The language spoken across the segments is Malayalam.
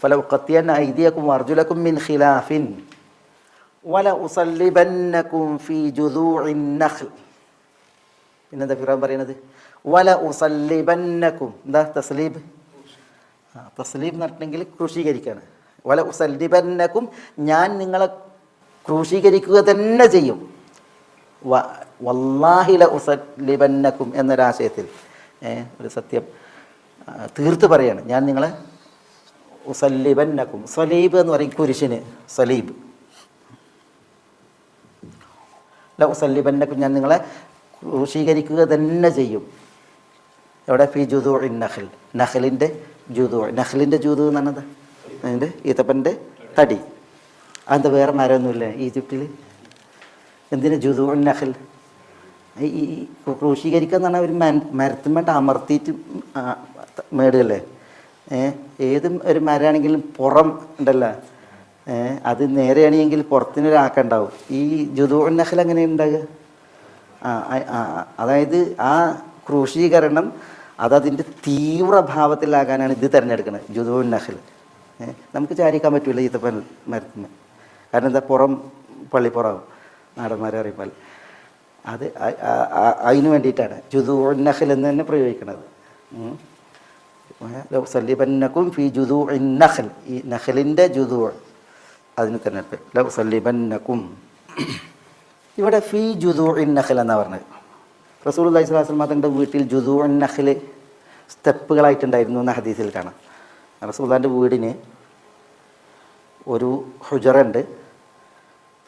ഫലഉഖത്തിയന്ന അയ്ദിയകും വഅർജുലകും മിൻ ഖിലാഫിൻ വലഉസല്ലിബന്നകും ഫീ ജുദൂഇൻ നഖ്ൽ. പിന്നെന്താ ഖുർആൻ പറയുന്നത്? വലഉസല്ലിബന്നകും. എന്താ തസ്ലീബ്? തസ്ലീബ് എന്ന് പറഞ്ഞിട്ടുണ്ടെങ്കിൽ ക്രൂശീകരിക്കുകയാണ്. വലഉസല്ലിബന്നകും, ഞാൻ നിങ്ങളെ ക്രൂശീകരിക്കുക തന്നെ ചെയ്യും. വല്ലാഹി ലഉസല്ലിബന്നകും എന്നൊരാശയത്തിൽ ഒരു സത്യം തീർത്ത് പറയാണ്, ഞാൻ നിങ്ങളെ ഉസല്ലിബന്നകും. സലീബ് എന്ന് പറയും കുരിശിന്, സലീബ്. ലഉസല്ലിബന്നകും, ഞാൻ നിങ്ങളെ ക്രൂശീകരിക്കുക തന്നെ ചെയ്യും. എവിടെ? ഫി ജുദൂഇൻ നഖൽ, നഖലിൻ്റെ ജുദൂ. നഖലിൻ്റെ ജുദൂ എന്ന് പറഞ്ഞത് അതിൻ്റെ ഈത്തപ്പൻ്റെ തടി. അതെന്താ വേറെ മരമൊന്നുമില്ല ഈജിപ്തിൽ? എന്തിനാ ജുദൂഉൻ നഖൽ? ഈ ക്രൂശീകരിക്കുക എന്ന് പറഞ്ഞാൽ ഒരു മരത്തുമ്മേട്ട് അമർത്തിയിട്ട് മേടുകല്ലേ. ഏത് ഒരു മരമാണെങ്കിലും പുറം ഉണ്ടല്ലോ, അത് നേരെയാണെങ്കിൽ പുറത്തിനൊരാക്കുണ്ടാവും. ഈ ജുദൂഉൻ നഖൽ എങ്ങനെ ഉണ്ടാകുക? അതായത് ആ ക്രൂശീകരണം അതതിൻ്റെ തീവ്രഭാവത്തിലാകാനാണ് ഇത് തിരഞ്ഞെടുക്കുന്നത്, ജുദൂഉൻ നഖൽ. നമുക്ക് ചാരിക്കാൻ പറ്റില്ല ഈത്തപ്പൻ മരത്തിന്. കാരണം എന്താ? പുറം പള്ളിപ്പുറമാവും, നാടന്മാരെ അറിയിപ്പാൽ. അത് അതിന് വേണ്ടിയിട്ടാണ് ജുദൂഉൻ നഖൽ എന്ന് തന്നെ പ്രയോഗിക്കുന്നത്. ലഉസല്ലിബന്നകും ഫീ ജുദൂഇൻ നഖൽ, ഈ നഖലിൻ്റെ ജുദൂ, അതിന് തന്നെ ലഉസല്ലിബന്നകും. ഇവിടെ ഫീ ജുദൂഇൻ നഖൽ എന്നാണ് പറഞ്ഞത്. റസൂലുള്ളാഹി സ്വല്ലല്ലാഹു അലൈഹി വസല്ലം തങ്ങളുടെ വീട്ടിൽ ജുദൂഉൻ നഖൽ സ്റ്റെപ്പുകളായിട്ടുണ്ടായിരുന്നു എന്ന ഹദീസിൽ കാണാം. റസൂലുള്ളാഹിൻ്റെ വീടിന് ഒരു ഹുജറുണ്ട്,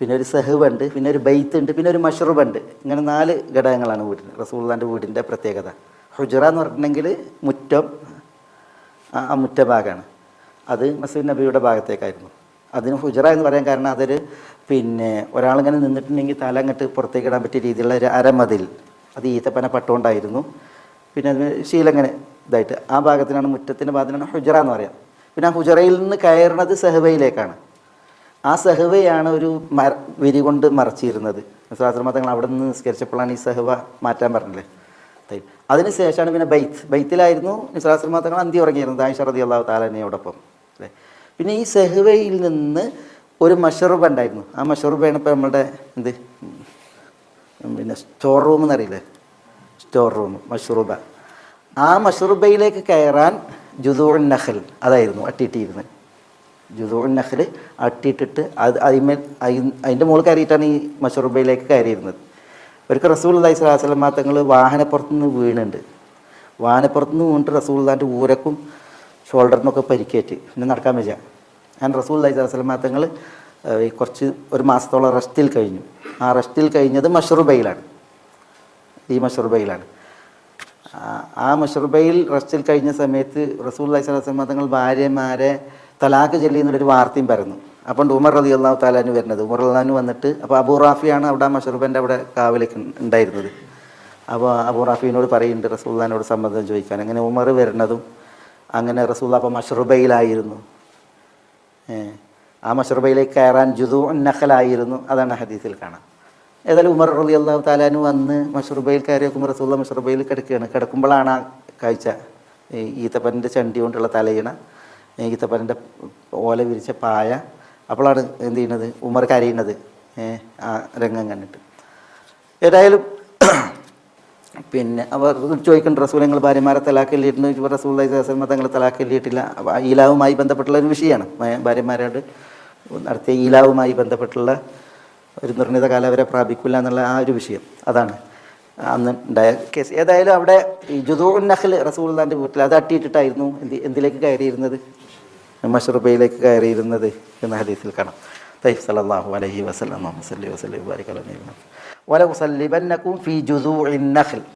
പിന്നെ ഒരു സഹ്വുണ്ട്, പിന്നെ ഒരു ബൈത്തുണ്ട്, പിന്നെ ഒരു മഷ്റൂബുണ്ട്. ഇങ്ങനെ 4 ഘടകങ്ങളാണ് വീടിന്. റസൂലുള്ളാഹിൻ്റെ വീടിൻ്റെ പ്രത്യേകത. ഹുജറ എന്ന് പറഞ്ഞിട്ടുണ്ടെങ്കിൽ മുറ്റം, ആ മുറ്റഭാഗമാണ്. അത് മസ്ജിദ് നബിയുടെ ഭാഗത്തേക്കായിരുന്നു. അതിന് ഹുജറ എന്ന് പറയാൻ കാരണം അതൊരു പിന്നെ ഒരാളിങ്ങനെ നിന്നിട്ടുണ്ടെങ്കിൽ തല അങ്ങോട്ട് പുറത്തേക്ക് ഇടാൻ പറ്റിയ രീതിയിലുള്ള ഒരു അരമതിൽ, അത് ഈത്തപ്പന പട്ടുകൊണ്ടായിരുന്നു. പിന്നെ അതിന് ശീലങ്ങനെ ഇതായിട്ട് ആ ഭാഗത്തിനാണ്, മുറ്റത്തിൻ്റെ ഭാഗത്തിനാണ് ഹുജറ എന്ന് പറയാം. പിന്നെ ആ ഹുജറയിൽ നിന്ന് കയറുന്നത് സഹ്വയിലേക്കാണ്. ആ സഹ്വയാണ് ഒരു വിരി കൊണ്ട് മറച്ചിരുന്നത്. തങ്ങൾ അവിടെ നിന്ന് നിസ്കരിച്ചപ്പോഴാണ് ഈ സഹ്വ മാറ്റാൻ പറഞ്ഞില്ലേ. അതിന് ശേഷമാണ് പിന്നെ ബൈത്തിലായിരുന്നു തങ്ങൾ അന്തി ഉറങ്ങിയിരുന്നത് ആയിഷ റളിയല്ലാഹു തആല അൻഹയോടൊപ്പം അല്ലേ. പിന്നെ ഈ സഹ്വയിൽ നിന്ന് ഒരു മഷ്റൂബ ഉണ്ടായിരുന്നു. ആ മഷ്റൂബയാണ് ഇപ്പോൾ നമ്മുടെ എന്ത് പിന്നെ സ്റ്റോർ റൂം എന്നറിയില്ലേ, സ്റ്റോർ റൂം മഷ്റൂബ. ആ മഷ്റൂബയിലേക്ക് കയറാൻ ജുദൂഉൻ നഖൽ അതായിരുന്നു അട്ടിയിട്ടിരുന്നത്. ജുദൂഉൻ നഖൽ അട്ടിയിട്ടിട്ട് അതിൻ്റെ മുകളിൽ കയറിയിട്ടാണ് ഈ മഷ്റൂബയിലേക്ക് കയറിയിരുന്നത്. ഒരിക്കൽ റസൂലുള്ളാഹി സ്വല്ലല്ലാഹു അലൈഹി വസല്ലം തങ്ങൾ വാഹനപ്പുറത്തുനിന്ന് വീണുണ്ട്. വാഹനപ്പുറത്തുനിന്ന് വീണിട്ട് റസൂലുള്ളാഹിൻ്റെ ഊരക്കും ഷോൾഡറിനൊക്കെ പരിക്കേറ്റ് പിന്നെ നടക്കാൻ വയ്യ. ഞാൻ റസൂലുള്ളാഹി സ്വല്ലല്ലാഹു അലൈഹി വസല്ലം തങ്ങൾ കുറച്ച് ഒരു മാസത്തോളം റെസ്റ്റിൽ കഴിഞ്ഞു. ആ റെസ്റ്റിൽ കഴിഞ്ഞത് മഷ്റൂബയിലാണ്, ഈ മഷ്റൂബയിലാണ്. ആ മഷ്റൂബയിൽ റെസ്റ്റിൽ കഴിഞ്ഞ സമയത്ത് റസൂലുള്ളാഹി സ്വല്ലല്ലാഹു അലൈഹി വസല്ലം തങ്ങൾ ഭാര്യമാരെ തലാഖ് ചൊല്ലിയെന്നുള്ളൊരു വാർത്തയും പറഞ്ഞു. അപ്പം ഉമർ റളിയല്ലാഹു തആല അൻഹു വരുന്നത്. ഉമർ റളിയല്ലാഹു അൻഹു വന്നിട്ട്, അപ്പോൾ അബൂ റാഫിയാണ് അവിടെ മഷ്റൂബൻ്റെ അവിടെ കാവലേക്ക് ഉണ്ടായിരുന്നത്. അപ്പോൾ അബൂ റാഫിനോട് പറയുന്നുണ്ട് റസൂലുള്ളാഹിനോട് സമ്മതം ചോദിക്കാൻ. അങ്ങനെ ഉമർ വരുന്നതും അങ്ങനെ റസൂലുള്ളാഹി അപ്പോൾ മഷ്റൂബയിലായിരുന്നു. ആ മഷ്റൂബയിലേക്ക് കയറാൻ ജുദൂഉൻ നഖലായിരുന്നു. അതാണ് ഹദീസിൽ കാണാം. ഏതായാലും ഉമർ റളിയല്ലാഹു തആല അൻഹു വന്ന് മഷ്റൂബയിൽ കയറിയേക്കുമ്പോൾ റസൂലുള്ളാഹി മഷ്റൂബയിൽ കിടക്കുകയാണ്. കിടക്കുമ്പോഴാണ് ആ കാഴ്ച. ഈത്തപ്പൻ്റെ ചണ്ടി കൊണ്ടുള്ള തലയിണ, ഈത്തപ്പൻ്റെ ഓല വിരിച്ച പായ. അപ്പോഴാണ് എന്ത് ചെയ്യുന്നത്? ഉമർ കരയുന്നത് ആ രംഗം കണ്ടിട്ട്. ഏതായാലും പിന്നെ അവർ ചോദിക്കുന്നുണ്ട്, റസൂൽ നിങ്ങൾ ഭാര്യമാരെ തലാഖ് ചൊല്ലിയിട്ടുണ്ട്. റസൂലുള്ളാഹി സ്വല്ലല്ലാഹു അലൈഹി വസല്ലം തങ്ങൾ തലാഖ് ചൊല്ലിയിട്ടില്ല. ഈലാവുമായി ബന്ധപ്പെട്ടുള്ള ഒരു വിഷയമാണ്. ഭാര്യമാരോട് നടത്തിയ ഈലാവുമായി ബന്ധപ്പെട്ടുള്ള ഒരു നിർണിത കാലം അവരെ പ്രാപിക്കില്ല എന്നുള്ള ആ ഒരു വിഷയം, അതാണ് അന്ന് ഉണ്ടായ കേസ്. ഏതായാലും അവിടെ ഈ ജുദൂഉൻ നഖൽ റസൂലുള്ളാഹിൻ്റെ വീട്ടിൽ അത് അട്ടിയിട്ടിട്ടായിരുന്നു എന്തിലേക്ക് കയറിയിരുന്നത്? മഷ്റൂബയിലേക്ക് കയറിയിരുന്നത് എന്ന ഹദീസിൽ കാണാം. സല്ലല്ലാഹു അലൈഹി വസല്ലം വസല്ലി വസല്ലി വബാരിക അലാ നബിയിനാ വലഉസല്ലിബന്നകും ഫീ ജുദൂഇൻ നഖൽ.